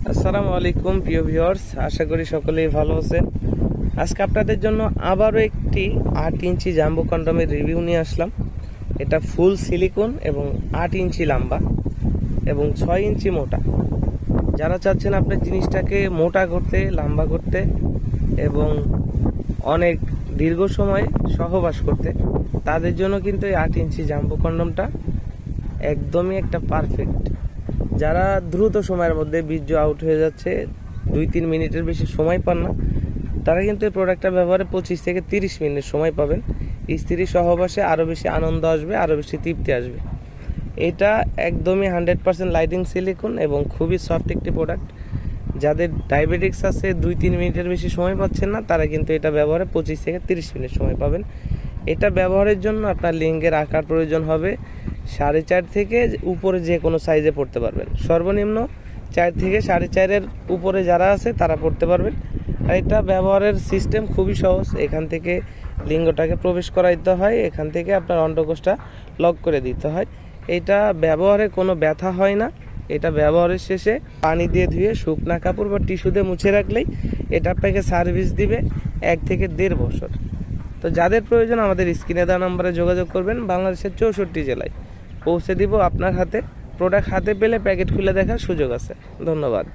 আসসালামু আলাইকুম প্রিয় ভিউয়ার্স, আশা করি সকলেই ভালো আছেন। আজকে আপনাদের জন্য আবারও একটি 8 ইঞ্চি জাম্বো কন্ডমের রিভিউ নিয়ে আসলাম। এটা ফুল সিলিকন এবং 8 ইঞ্চি লম্বা এবং 6 ইঞ্চি মোটা। যারা চাচ্ছেন আপনার জিনিসটাকে মোটা করতে, লম্বা করতে এবং অনেক দীর্ঘ সময় সহবাস করতে, তাদের জন্য কিন্তু এই 8 ইঞ্চি জাম্বো কন্ডমটা একদমই একটা পারফেক্ট। যারা দ্রুত সময়ের মধ্যে বীর্য আউট হয়ে যাচ্ছে, 2-3 মিনিটের বেশি সময় পান না, তারা কিন্তু এই প্রোডাক্টটা ব্যবহারে 25 থেকে 30 মিনিট সময় পাবেন। স্ত্রী সহবাসে আরও বেশি আনন্দ আসবে, আরও বেশি তৃপ্তি আসবে। এটা একদমই 100% লাইটিং সিলিকন এবং খুবই সফট একটি প্রোডাক্ট। যাদের ডায়াবেটিক্স আছে, 2-3 মিনিটের বেশি সময় পাচ্ছেন না, তারা কিন্তু এটা ব্যবহারে 25 থেকে 30 মিনিট সময় পাবেন। এটা ব্যবহারের জন্য আপনার লিঙ্গের আকার প্রয়োজন হবে 4.5 থেকে উপরে যে কোনো সাইজে পড়তে পারবেন। সর্বনিম্ন 4 থেকে 4.5 উপরে যারা আছে তারা পড়তে পারবেন। আর এটা ব্যবহারের সিস্টেম খুবই সহজ। এখান থেকে লিঙ্গটাকে প্রবেশ করাইতে হয়, এখান থেকে আপনার অন্ডকোষটা লক করে দিতে হয়। এটা ব্যবহারে কোনো ব্যথা হয় না। এটা ব্যবহারের শেষে পানি দিয়ে ধুয়ে শুকনা কাপড় বা টিস্যু দিয়ে মুছে রাখলেই এটা আপনাকে সার্ভিস দিবে 1 থেকে 1.5 বছর। তো যাদের প্রয়োজন আমাদের স্ক্রিনে দেওয়া নম্বরে যোগাযোগ করবেন। বাংলাদেশের 64 জেলায় পৌঁছে দিব আপনার হাতে। প্রোডাক্ট হাতে পেলে প্যাকেট খুলে দেখার সুযোগ আছে। ধন্যবাদ।